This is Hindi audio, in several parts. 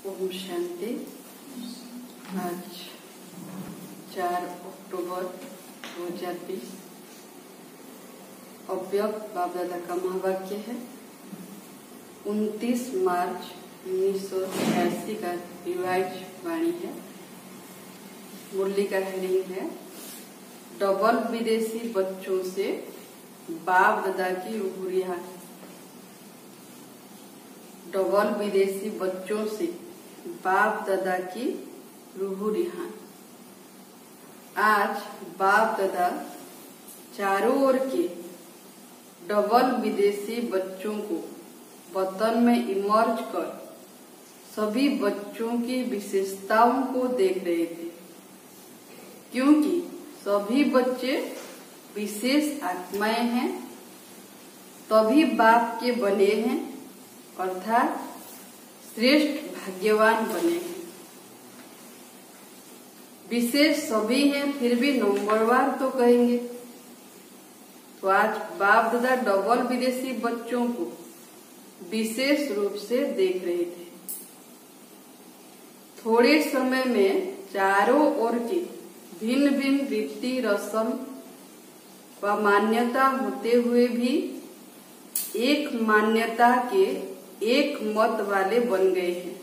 ओम शांति। आज 4 अक्टूबर 2020 अव्यक्त बाप दादा का महावाक्य है। 29 मार्च 1986 का रिवाइज वाणी है। मुरली का हेडिंग है डबल विदेशी बच्चों से बाप दादा की रूहुरियां। डबल विदेशी बच्चों से बाप दादा की रूहुरियां। आज बाप दादा चारों ओर के डबल विदेशी बच्चों को वतन में इमर्ज कर सभी बच्चों की विशेषताओं को देख रहे थे, क्योंकि सभी बच्चे विशेष आत्माएं हैं, तभी बाप के बने हैं, अर्थात श्रेष्ठ भाग्यवान बने हैं। विशेष सभी हैं, फिर भी नंबरवार तो कहेंगे। तो आज बाप दादा डबल विदेशी बच्चों को विशेष रूप से देख रहे थे। थोड़े समय में चारों ओर के भिन्न भिन्न रीति रस्म व मान्यता होते हुए भी एक मान्यता के एक मत वाले बन गए हैं।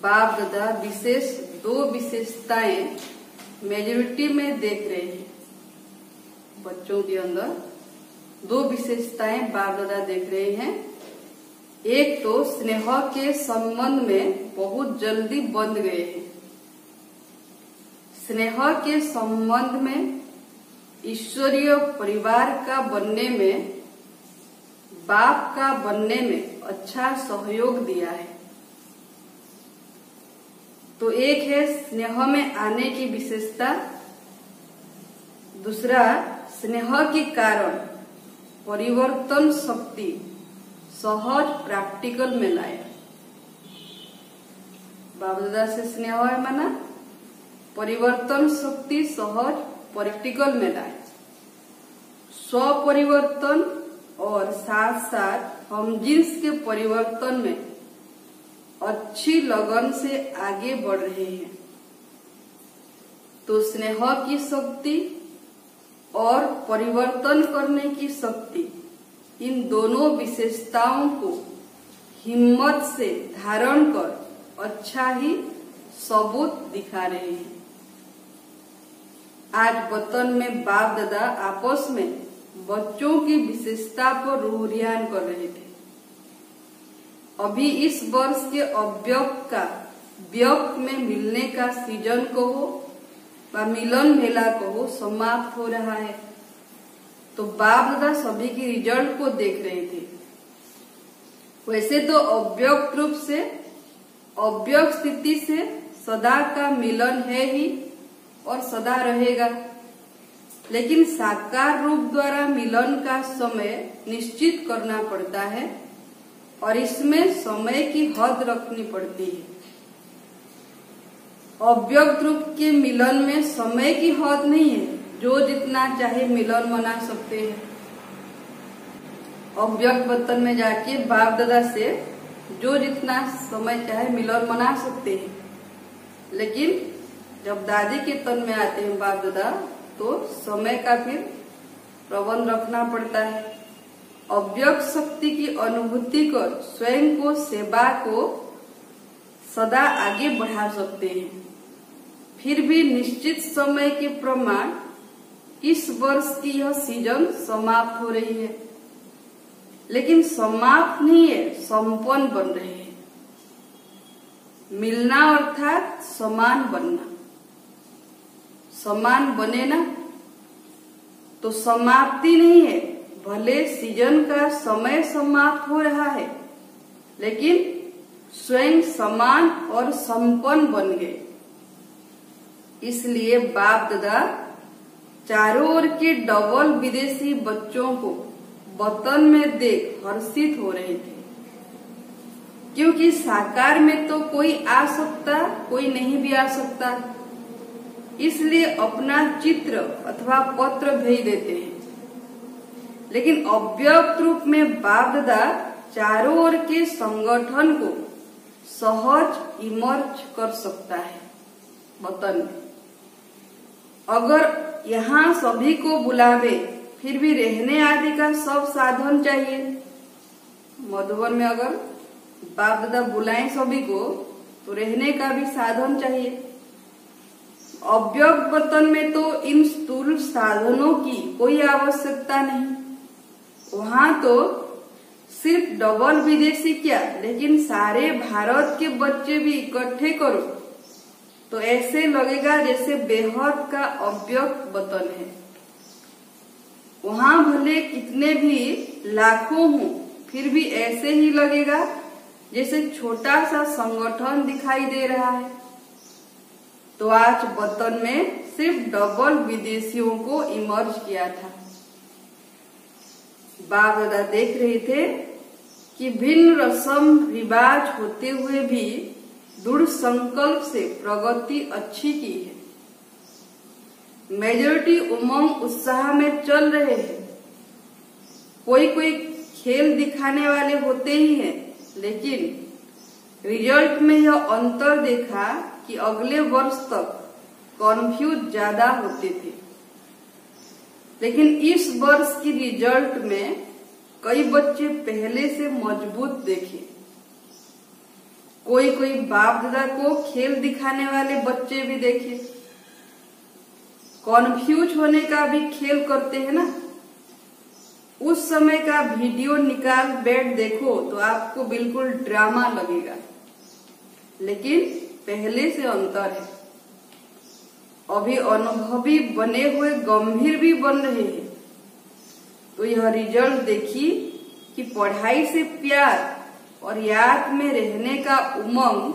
बाप दादा विशेष 2 विशेषताएं मेजोरिटी में देख रहे हैं। बच्चों के अंदर 2 विशेषताएं बाप दादा देख रहे हैं। एक तो स्नेह के संबंध में बहुत जल्दी बंध गए हैं। स्नेह के संबंध में ईश्वरीय परिवार का बनने में, बाप का बनने में अच्छा सहयोग दिया है। तो एक है स्नेह में आने की विशेषता, दूसरा स्नेह के कारण परिवर्तन शक्ति सहज प्रैक्टिकल में लाया। बाप दादा से स्नेह है माना परिवर्तन शक्ति सहज प्रैक्टिकल में लाए। स्व परिवर्तन और साथ साथ हम जिन्स के परिवर्तन में अच्छी लगन से आगे बढ़ रहे हैं। तो स्नेह की शक्ति और परिवर्तन करने की शक्ति, इन दोनों विशेषताओं को हिम्मत से धारण कर अच्छा ही सबूत दिखा रहे हैं। आज वतन में बाप दादा आपस में बच्चों की विशेषता पर रूहुरियान कर रहे थे। अभी इस वर्ष के अव्यक्त का व्यक्त में मिलने का सीजन कहो व मिलन मेला कहो समाप्त हो रहा है। तो बाप दादा सभी की रिजल्ट को देख रहे थे। वैसे तो अव्यक्त रूप से, अव्यक्त स्थिति से सदा का मिलन है ही और सदा रहेगा, लेकिन साकार रूप द्वारा मिलन का समय निश्चित करना पड़ता है और इसमें समय की हद रखनी पड़ती है। अव्यक्त रूप के मिलन में समय की हद नहीं है, जो जितना चाहे मिलन मना सकते हैं। अव्यक्त वतन में जाके बाप दादा से जो जितना समय चाहे मिलन मना सकते हैं, लेकिन जब दादी के तन में आते हैं बाप दादा, तो समय का फिर प्रबंध रखना पड़ता है। अव्यक्त शक्ति की अनुभूति कर स्वयं को, सेवा को सदा आगे बढ़ा सकते हैं। फिर भी निश्चित समय के प्रमाण इस वर्ष की यह सीजन समाप्त हो रही है, लेकिन समाप्त नहीं है, संपन्न बन रहे हैं। मिलना अर्थात समान बनना। समान बने ना तो समाप्ति नहीं है। भले सीजन का समय समाप्त हो रहा है, लेकिन स्वयं समान और संपन्न बन गए। इसलिए बाप दादा चारों ओर के डबल विदेशी बच्चों को वतन में देख हर्षित हो रहे थे, क्योंकि साकार में तो कोई आ सकता, कोई नहीं भी आ सकता। इसलिए अपना चित्र अथवा पत्र भेज देते हैं, लेकिन अव्यक्त रूप में बाप दादा चारों ओर के संगठन को सहज इमर्ज कर सकता है वतन में। अगर यहाँ सभी को बुलावे फिर भी रहने आदि का सब साधन चाहिए। मधुबन में अगर बाप दादा बुलाएं सभी को तो रहने का भी साधन चाहिए। अव्यक्त वतन में तो इन स्थूल साधनों की कोई आवश्यकता नहीं। वहां तो सिर्फ डबल विदेशी क्या, लेकिन सारे भारत के बच्चे भी इकट्ठे करो तो ऐसे लगेगा जैसे बेहद का अव्यक्त वतन है। वहां भले कितने भी लाखों हों फिर भी ऐसे ही लगेगा जैसे छोटा सा संगठन दिखाई दे रहा है। तो आज वतन में सिर्फ डबल विदेशियों को इमर्ज किया था। बाप दादा देख रहे थे कि भिन्न रस्म रिवाज होते हुए भी दृढ़ संकल्प से प्रगति अच्छी की है। मेजॉरिटी उमंग उत्साह में चल रहे हैं। कोई कोई खेल दिखाने वाले होते ही हैं, लेकिन रिजल्ट में यह अंतर देखा कि अगले वर्ष तक कंफ्यूज ज्यादा होते थे। लेकिन इस वर्ष की रिजल्ट में कई बच्चे पहले से मजबूत देखे। कोई कोई बाप दादा को खेल दिखाने वाले बच्चे भी देखे। कॉन्फ्यूज होने का भी खेल करते हैं ना। उस समय का वीडियो निकाल बैठ देखो तो आपको बिल्कुल ड्रामा लगेगा, लेकिन पहले से अंतर है। अभी अनुभवी बने हुए गंभीर भी बन रहे हैं। तो यह रिजल्ट देखी कि पढ़ाई से प्यार और याद में रहने का उमंग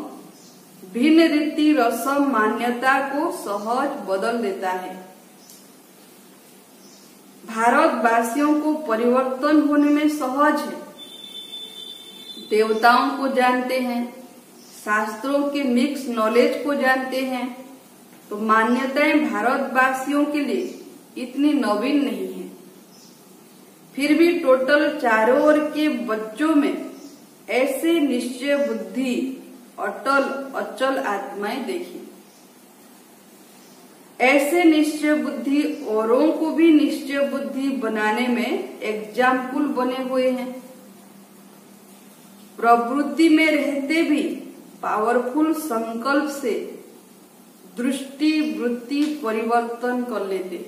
भिन्न रीति रस्म मान्यता को सहज बदल देता है। भारतवासियों को परिवर्तन होने में सहज है। देवताओं को जानते हैं, शास्त्रों के मिक्स नॉलेज को जानते हैं, तो मान्यताएं भारतवासियों के लिए इतनी नवीन नहीं है। फिर भी टोटल चारों ओर के बच्चों में ऐसे निश्चय बुद्धि, अटल अचल आत्माएं देखी। ऐसे निश्चय बुद्धि औरों को भी निश्चय बुद्धि बनाने में एग्जाम्पल बने हुए हैं। प्रवृत्ति में रहते भी पावरफुल संकल्प से दृष्टि वृत्ति परिवर्तन कर लेते।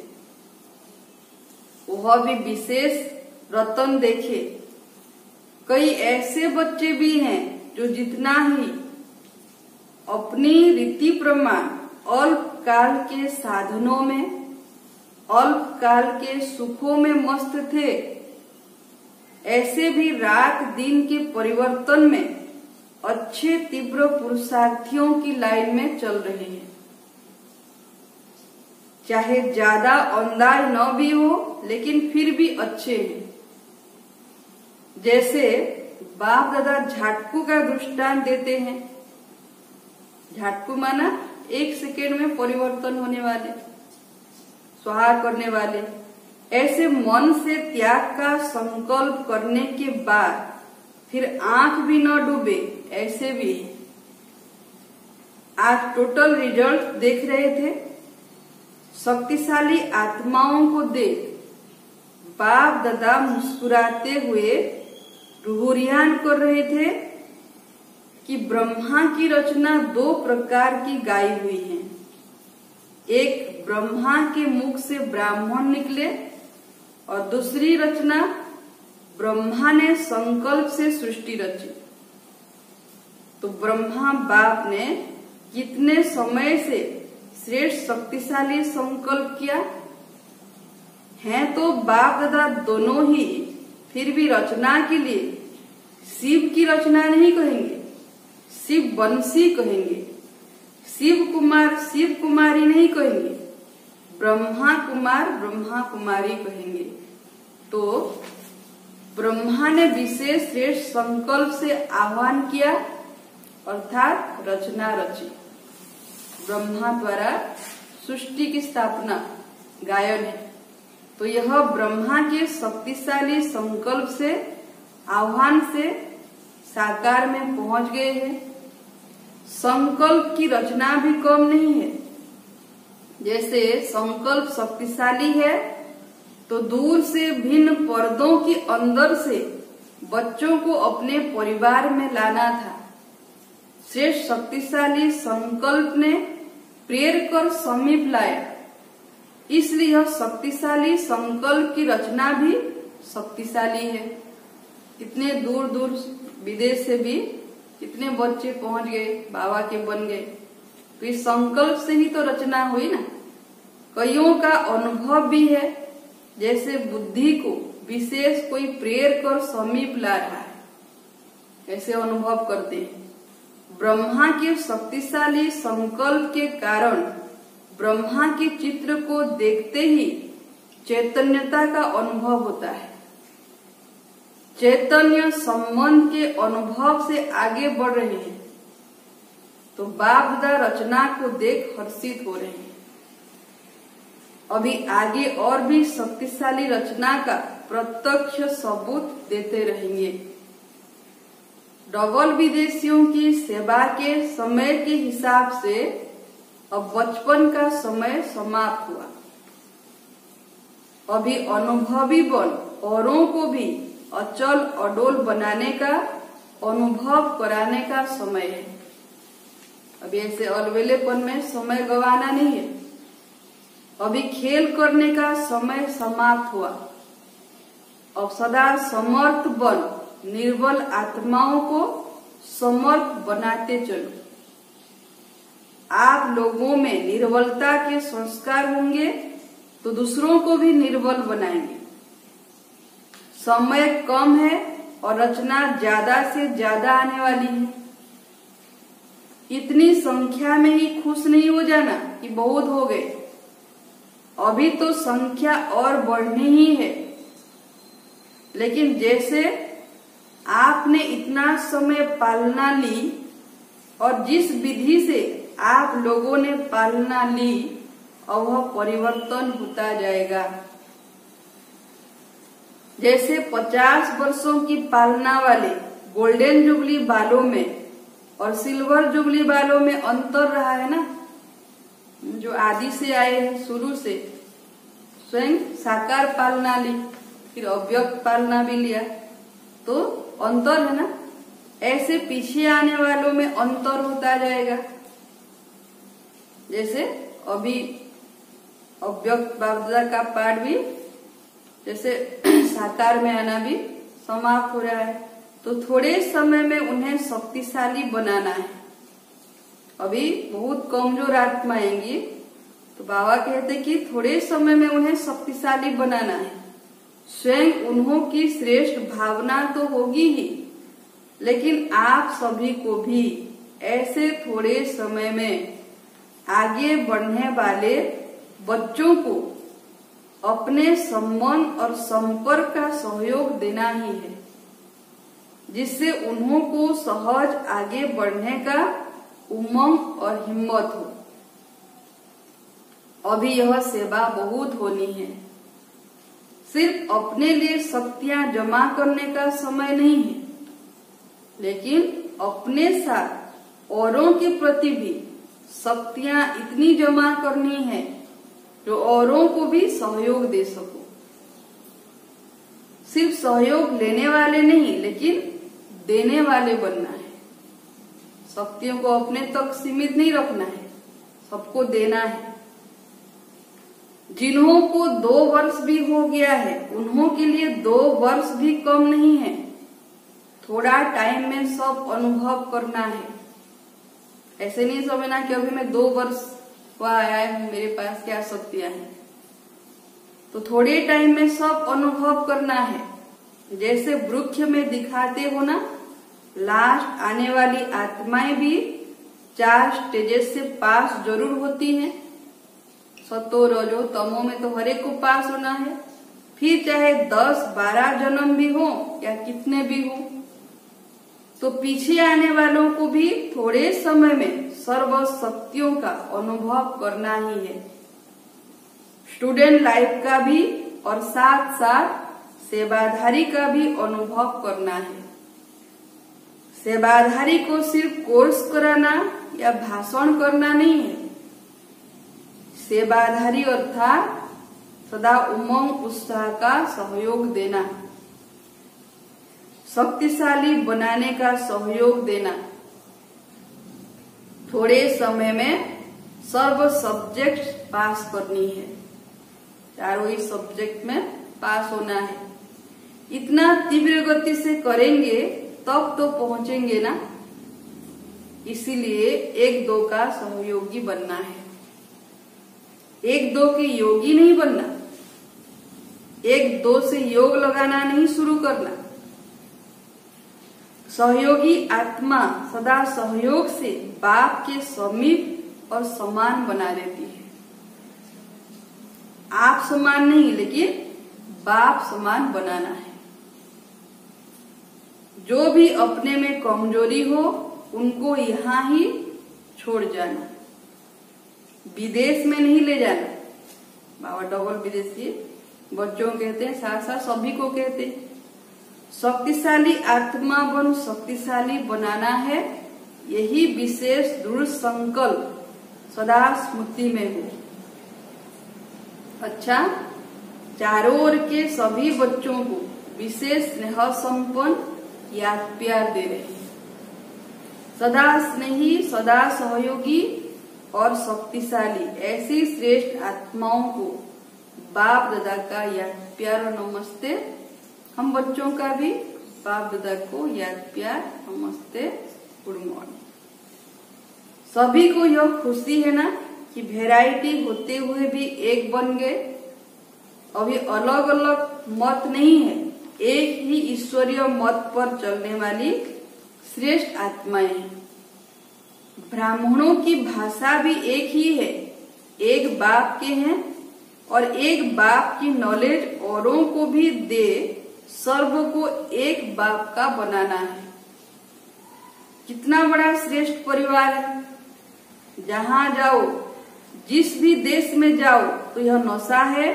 वह भी विशेष रतन देखे। कई ऐसे बच्चे भी हैं जो जितना ही अपनी रीति प्रमाण अल्पकाल के साधनों में, अल्पकाल के सुखों में मस्त थे, ऐसे भी रात दिन के परिवर्तन में अच्छे तीव्र पुरुषार्थियों की लाइन में चल रहे हैं। चाहे ज्यादा अंदाज न भी हो, लेकिन फिर भी अच्छे हैं। जैसे बाप दादा झाटकू का दृष्टांत देते हैं। झाटकू माना 1 सेकेंड में परिवर्तन होने वाले, स्वाहा करने वाले। ऐसे मन से त्याग का संकल्प करने के बाद फिर आंख भी न डूबे, ऐसे भी है। आज टोटल रिजल्ट देख रहे थे। शक्तिशाली आत्माओं को देख बाप दादा मुस्कुराते हुए रुहुरियान कर रहे थे कि ब्रह्मा की रचना 2 प्रकार की गाई हुई है। एक ब्रह्मा के मुख से ब्राह्मण निकले और दूसरी रचना ब्रह्मा ने संकल्प से सृष्टि रची। तो ब्रह्मा बाप ने कितने समय से श्रेष्ठ शक्तिशाली संकल्प किया है। तो बाप दादा दोनों ही फिर भी रचना के लिए शिव की रचना नहीं कहेंगे, शिव वंशी कहेंगे। शिव कुमार शिव कुमारी नहीं कहेंगे, ब्रह्मा कुमार ब्रह्मा कुमारी कहेंगे। तो ब्रह्मा ने विशेष श्रेष्ठ संकल्प से आह्वान किया, अर्थात रचना रची। ब्रह्मा द्वारा सृष्टि की स्थापना गायन है। तो यह ब्रह्मा के शक्तिशाली संकल्प से आह्वान से साकार में पहुंच गए हैं। संकल्प की रचना भी कम नहीं है। जैसे संकल्प शक्तिशाली है तो दूर से भिन्न पर्दों के अंदर से बच्चों को अपने परिवार में लाना था। श्रेष्ठ शक्तिशाली संकल्प ने प्रेर कर समीप लाया। इसलिए यह शक्तिशाली संकल्प की रचना भी शक्तिशाली है। इतने दूर दूर विदेश से भी कितने बच्चे पहुंच गए, बाबा के बन गए। तो इस संकल्प से ही तो रचना हुई ना। कईयों का अनुभव भी है, जैसे बुद्धि को विशेष कोई प्रेर कर समीप ला रहा है, ऐसे अनुभव करते हैं। ब्रह्मा के शक्तिशाली संकल्प के कारण ब्रह्मा के चित्र को देखते ही चैतन्यता का अनुभव होता है। चैतन्य संबंध के अनुभव से आगे बढ़ रहे हैं तो बाप दादा रचना को देख हर्षित हो रहे हैं। अभी आगे और भी शक्तिशाली रचना का प्रत्यक्ष सबूत देते रहेंगे। डबल विदेशियों की सेवा के समय के हिसाब से अब बचपन का समय समाप्त हुआ। अभी अनुभवी बन औरों को भी अचल अडोल बनाने का अनुभव कराने का समय है। अभी ऐसे अलवेलेपन में समय गंवाना नहीं है। अभी खेल करने का समय समाप्त हुआ। अब सदा समर्थ बन निर्बल आत्माओं को समर्थ बनाते चलो। आप लोगों में निर्बलता के संस्कार होंगे तो दूसरों को भी निर्बल बनाएंगे। समय कम है और रचना ज्यादा से ज्यादा आने वाली है। इतनी संख्या में ही खुश नहीं हो जाना कि बहुत हो गए। अभी तो संख्या और बढ़नी ही है। लेकिन जैसे आपने इतना समय पालना ली और जिस विधि से आप लोगों ने पालना ली, अब वह परिवर्तन होता जाएगा। जैसे 50 वर्षों की पालना वाले गोल्डन जुबली बालों में और सिल्वर जुबली बालों में अंतर रहा है ना। जो आदि से आए हैं, शुरू से स्वयं साकार पालना ली, फिर अव्यक्त पालना भी लिया, तो अंतर है ना। ऐसे पीछे आने वालों में अंतर होता जाएगा। जैसे अभी अव्यक्त बाबदा का पाठ भी जैसे साकार में आना भी समाप्त हो रहा है, तो थोड़े समय में उन्हें शक्तिशाली बनाना है। अभी बहुत कमजोर आत्मा आएंगी तो बाबा कहते कि थोड़े समय में उन्हें शक्तिशाली बनाना है। स्वयं उन्हों की श्रेष्ठ भावना तो होगी ही, लेकिन आप सभी को भी ऐसे थोड़े समय में आगे बढ़ने वाले बच्चों को अपने संबंध और संपर्क का सहयोग देना ही है, जिससे उन्हों को सहज आगे बढ़ने का उमंग और हिम्मत हो। अभी यह सेवा बहुत होनी है। सिर्फ अपने लिए शक्तियां जमा करने का समय नहीं है, लेकिन अपने साथ औरों के प्रति भी शक्तियां इतनी जमा करनी है जो औरों को भी सहयोग दे सको। सिर्फ सहयोग लेने वाले नहीं, लेकिन देने वाले बनना है। शक्तियों को अपने तक सीमित नहीं रखना है, सबको देना है। जिन्हों को 2 वर्ष भी हो गया है, उन्हों के लिए 2 वर्ष भी कम नहीं है। थोड़ा टाइम में सब अनुभव करना है। ऐसे नहीं समझना कि अभी मैं 2 वर्ष हुआ आया है, मेरे पास क्या शक्तियां हैं। तो थोड़े टाइम में सब अनुभव करना है। जैसे वृक्ष में दिखाते हो ना, लास्ट आने वाली आत्माएं भी 4 स्टेजेस से पास जरूर होती हैं। सतो रजो तमो में तो हर एक को पास होना है। फिर चाहे 10-12 जन्म भी हो या कितने भी हो, तो पीछे आने वालों को भी थोड़े समय में सर्व शक्तियों का अनुभव करना ही है। स्टूडेंट लाइफ का भी और साथ साथ सेवाधारी का भी अनुभव करना है। सेवाधारी को सिर्फ कोर्स कराना या भाषण करना नहीं है। सेवाधारी अर्थात सदा उमंग उत्साह का सहयोग देना, शक्तिशाली बनाने का सहयोग देना, थोड़े समय में सर्व सब्जेक्ट पास करनी है, चारों ही सब्जेक्ट में पास होना है। इतना तीव्र गति से करेंगे तब तो पहुंचेंगे ना। इसीलिए 1-2 का सहयोगी बनना है, 1-2 के योगी नहीं बनना, 1-2 से योग लगाना नहीं शुरू करना। सहयोगी आत्मा सदा सहयोग से बाप के समीप और समान बना देती है। आप समान नहीं, लेकिन बाप समान बनाना है। जो भी अपने में कमजोरी हो उनको यहाँ ही छोड़ जाना, विदेश में नहीं ले जाना। बाबा डबल विदेशी बच्चों कहते हैं, साथ साथ सभी को कहते हैं। शक्तिशाली आत्मा बन शक्तिशाली बनाना है, यही विशेष दृढ़ संकल्प सदा स्मृति में हो। अच्छा, चारों ओर के सभी बच्चों को विशेष स्नेह संपन्न याद प्यार दे रहे हैं। सदा स्नेही, सदा सहयोगी और शक्तिशाली ऐसी श्रेष्ठ आत्माओं को बाप दादा का याद प्यार और नमस्ते। हम बच्चों का भी बाप दादा को याद प्यार नमस्ते, गुड मॉर्निंग। सभी को यह खुशी है ना कि वैरायटी होते हुए भी एक बन गए। अभी अलग अलग मत नहीं है, एक ही ईश्वरीय मत पर चलने वाली श्रेष्ठ आत्माएं हैं। ब्राह्मणों की भाषा भी एक ही है, एक बाप के हैं और एक बाप की नॉलेज औरों को भी दे सर्व को एक बाप का बनाना है। कितना बड़ा श्रेष्ठ परिवार है। जहां जाओ, जिस भी देश में जाओ, तो यह नशा है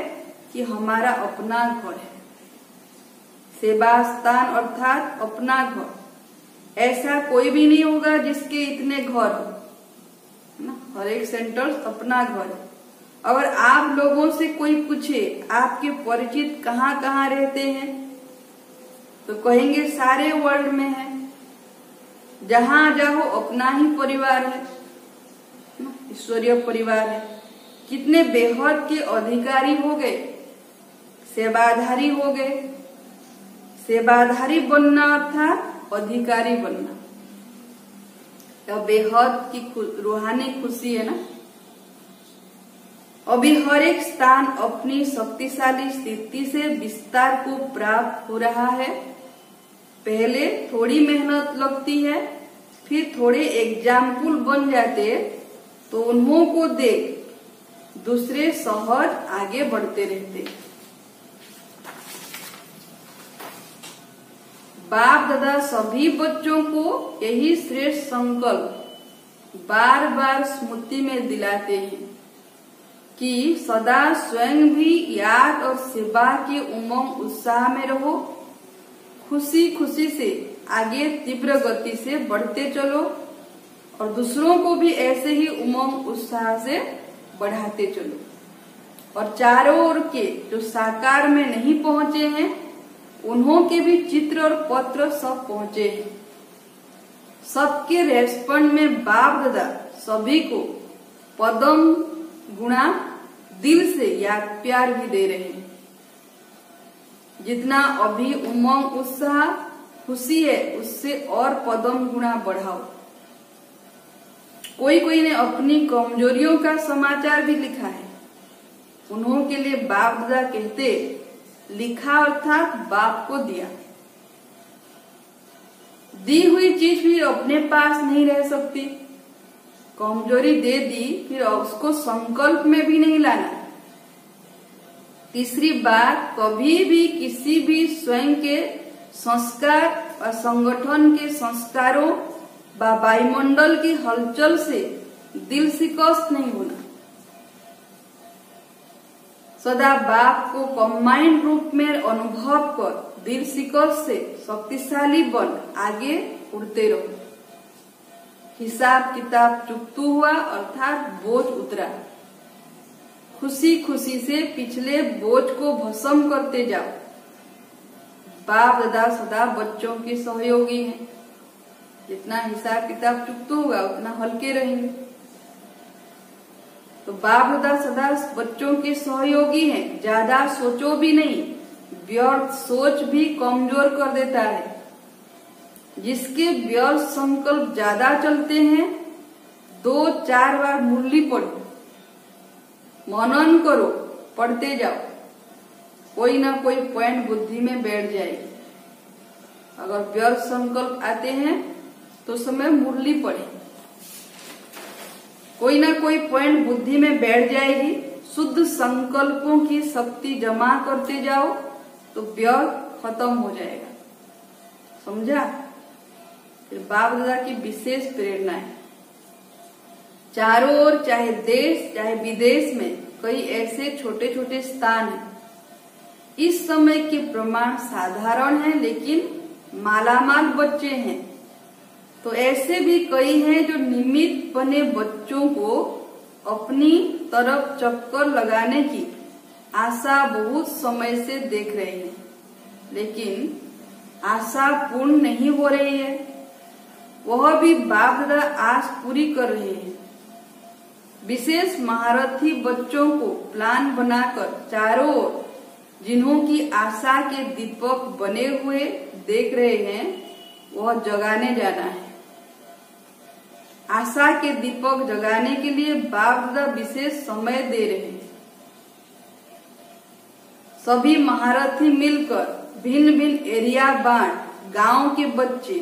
कि हमारा अपना घर है। सेवा स्थान अर्थात अपना घर। ऐसा कोई भी नहीं होगा जिसके इतने घर हो ना, हर एक सेंटर अपना घर है। अगर आप लोगों से कोई पूछे आपके परिचित कहाँ कहाँ रहते हैं, तो कहेंगे सारे वर्ल्ड में है। जहां जाओ अपना ही परिवार है, ईश्वरीय परिवार है। कितने बेहद के अधिकारी हो गए, सेवाधारी हो गए। सेवाधारी बनना अर्थात अधिकारी बनना, तो बेहद की रूहानी खुशी है ना। अभी हर एक स्थान अपनी शक्तिशाली स्थिति से विस्तार को प्राप्त हो रहा है। पहले थोड़ी मेहनत लगती है, फिर थोड़े एग्जाम्पल बन जाते, तो उन्हों को देख दूसरे सहज आगे बढ़ते रहते। बाप दादा सभी बच्चों को यही श्रेष्ठ संकल्प बार बार स्मृति में दिलाते हैं कि सदा स्वयं भी याद और सेवा के उमंग उत्साह में रहो। खुशी खुशी से आगे तीव्र गति से बढ़ते चलो और दूसरों को भी ऐसे ही उमंग उत्साह से बढ़ाते चलो। और चारों ओर के जो साकार में नहीं पहुंचे हैं, उन्हों के भी चित्र और पत्र सब पहुंचे हैं। सबके रेस्पॉन्ड में बाप दादा सभी को पदम गुणा दिल से याद प्यार भी दे रहे हैं। जितना अभी उमंग उत्साह खुशी है, उससे और पदम गुणा बढ़ाओ। कोई कोई ने अपनी कमजोरियों का समाचार भी लिखा है। उन्हों के लिए बाप दादा कहते, लिखा अर्थात बाप को दिया। दी हुई चीज भी अपने पास नहीं रह सकती। कमजोरी दे दी, फिर उसको संकल्प में भी नहीं लाना। तीसरी बात, कभी भी किसी भी स्वयं के संस्कार और संगठन के संस्कारों व वायुमंडल की हलचल से दिल शिकस्त नहीं होना। सदा बाप को कंबाइंड रूप में अनुभव कर दृढ़ शिकड़ से शक्तिशाली बन आगे उड़ते रहो। हिसाब किताब चुकता हुआ अर्थात बोझ उतरा। खुशी खुशी से पिछले बोझ को भस्म करते जाओ। बाप दादा सदा बच्चों के सहयोगी हैं। जितना हिसाब किताब चुकता होगा उतना हल्के रहेंगे। तो बाप दादा सदा बच्चों के सहयोगी हैं। ज्यादा सोचो भी नहीं, व्यर्थ सोच भी कमजोर कर देता है। जिसके व्यर्थ संकल्प ज्यादा चलते हैं 2-4 बार मुरली पढ़ो, मनन करो, पढ़ते जाओ, कोई ना कोई पॉइंट बुद्धि में बैठ जाएगी। अगर व्यर्थ संकल्प आते हैं तो समय मुरली पढ़े, कोई ना कोई पॉइंट बुद्धि में बैठ जाएगी। शुद्ध संकल्पों की शक्ति जमा करते जाओ तो व्यर्थ खत्म हो जाएगा। समझा? फिर बाप दादा की विशेष प्रेरणा है। चारों ओर चाहे देश चाहे विदेश में कई ऐसे छोटे छोटे स्थान हैं। इस समय के प्रमाण साधारण हैं लेकिन मालामाल बच्चे हैं। तो ऐसे भी कई हैं जो निमित्त बने बच्चों को अपनी तरफ चक्कर लगाने की आशा बहुत समय से देख रहे हैं, लेकिन आशा पूर्ण नहीं हो रही है। वह भी बाप दादा आस पूरी कर रहे हैं। विशेष महारथी बच्चों को प्लान बनाकर चारों ओर जिन्हों की आशा के दीपक बने हुए देख रहे हैं वह जगाने जाना है। आशा के दीपक जगाने के लिए बाप दादा विशेष समय दे रहे हैं। सभी महारथी मिलकर भिन्न भिन्न एरिया बांट गांव के बच्चे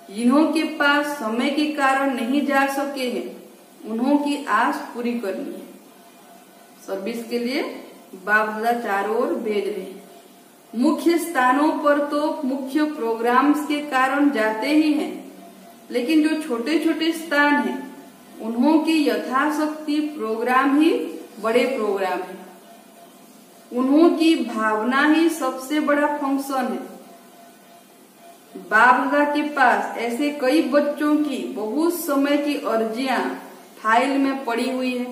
जिन्हों के पास समय के कारण नहीं जा सके हैं उन्हों की आस पूरी करनी है। सर्विस के लिए बाप दादा चारों ओर भेज रहे हैं। मुख्य स्थानों पर तो मुख्य प्रोग्राम्स के कारण जाते ही हैं, लेकिन जो छोटे छोटे स्थान हैं उन्हों की यथाशक्ति प्रोग्राम ही बड़े प्रोग्राम है। उन्हों की भावना ही सबसे बड़ा फंक्शन है। बाप दादा के पास ऐसे कई बच्चों की बहुत समय की अर्जियां फाइल में पड़ी हुई है।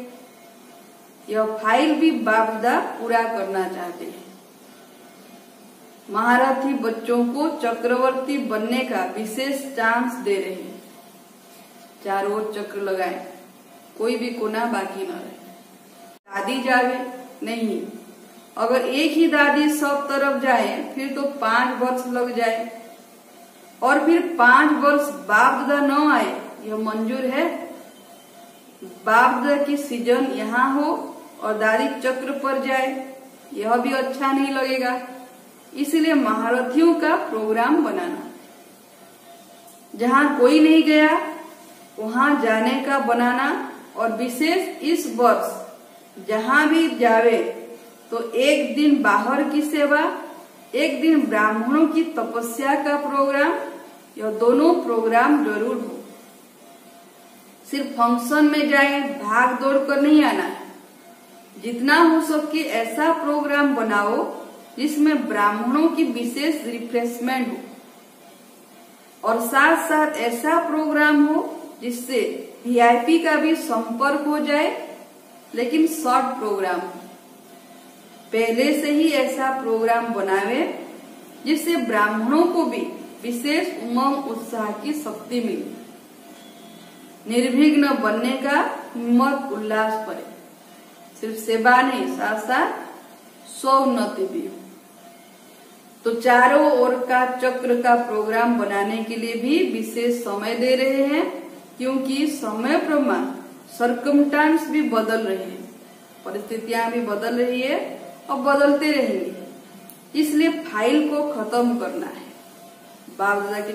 यह फाइल भी बाप दादा पूरा करना चाहते हैं। महारथी बच्चों को चक्रवर्ती बनने का विशेष चांस दे रहे हैं। चारों ओर चक्र लगाए, कोई भी कोना बाकी न रहे। दादी जावे नहीं, अगर एक ही दादी सब तरफ जाए फिर तो 5 वर्ष लग जाए, और फिर 5 वर्ष बाप दादा न आए, यह मंजूर है? बाप दादा की सीजन यहाँ हो और दादी चक्र पर जाए, यह भी अच्छा नहीं लगेगा। इसलिए महारथियों का प्रोग्राम बनाना, जहाँ कोई नहीं गया वहाँ जाने का बनाना, और विशेष इस वर्ष जहाँ भी जावे तो एक दिन बाहर की सेवा, एक दिन ब्राह्मणों की तपस्या का प्रोग्राम, यह दोनों प्रोग्राम जरूर हो। सिर्फ फंक्शन में जाए, भाग दौड़ कर नहीं आना है। जितना हो सके ऐसा प्रोग्राम बनाओ जिसमें ब्राह्मणों की विशेष रिफ्रेशमेंट हो, और साथ साथ ऐसा प्रोग्राम हो जिससे वीआईपी का भी संपर्क हो जाए, लेकिन शॉर्ट प्रोग्राम हो। पहले से ही ऐसा प्रोग्राम बनावे जिससे ब्राह्मणों को भी विशेष उमंग उत्साह की शक्ति मिले। निर्विघ्न बनने का हिम्मत उल्लास करे। सिर्फ सेवा नहीं, साथ साथ स्वोन्नति भी हो। तो चारों ओर का चक्र का प्रोग्राम बनाने के लिए भी विशेष समय दे रहे हैं, क्योंकि समय प्रमाण सर्कमस्टांस भी बदल रहे हैं, परिस्थितियां भी बदल रही है और बदलते रहेंगे। इसलिए फाइल को खत्म करना है। बाप दादा के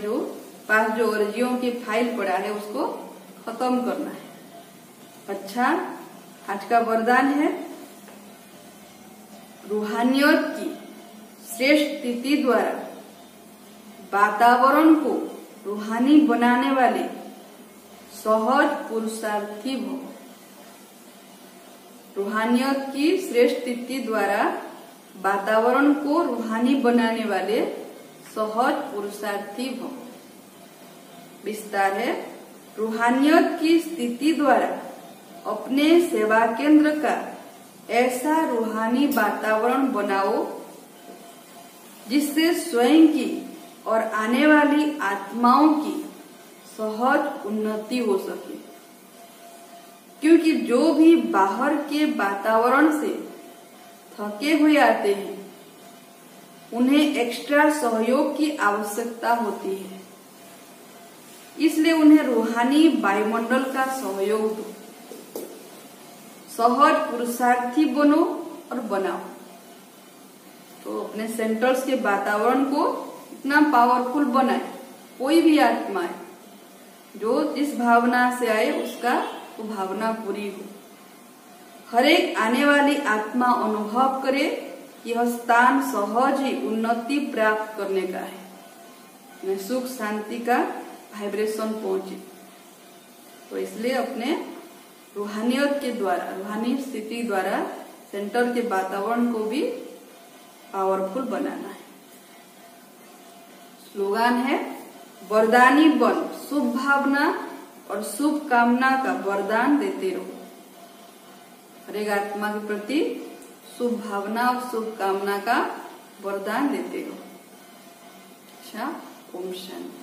पास जो अर्जियों की फाइल पड़ा है उसको खत्म करना है। अच्छा, आज का वरदान है रूहानियत की श्रेष्ठ स्थिति द्वारा वातावरण को रूहानी बनाने वाले सहज पुरुषार्थी भव। रूहानियत की श्रेष्ठ स्थिति द्वारा वातावरण को रूहानी बनाने वाले सहज पुरुषार्थी भव। विस्तार है, रूहानियत की स्थिति द्वारा अपने सेवा केंद्र का ऐसा रूहानी वातावरण बनाओ जिससे स्वयं की और आने वाली आत्माओं की सहज उन्नति हो सके, क्योंकि जो भी बाहर के वातावरण से थके हुए आते हैं उन्हें एक्स्ट्रा सहयोग की आवश्यकता होती है, इसलिए उन्हें रूहानी वायुमंडल का सहयोग दो। सहज पुरुषार्थी बनो और बनाओ। तो अपने सेंटर्स के वातावरण को इतना पावरफुल बनाए, कोई भी आत्मा है जो जिस भावना से आए उसका वो भावना पूरी हो। हर एक आने वाली आत्मा अनुभव करे कि यह स्थान सहज ही उन्नति प्राप्त करने का है, सुख शांति का वाइब्रेशन पहुंचे। तो इसलिए अपने रूहानियत के द्वारा, रूहानी स्थिति द्वारा सेंटर के वातावरण को भी पावरफुल बनाना है। स्लोगन है, वरदानी बन, शुभ भावना और शुभ कामना का वरदान देते रहो। हर एक आत्मा के प्रति शुभ भावना और शुभ कामना का वरदान देते रहो। अच्छा, ओम शांति।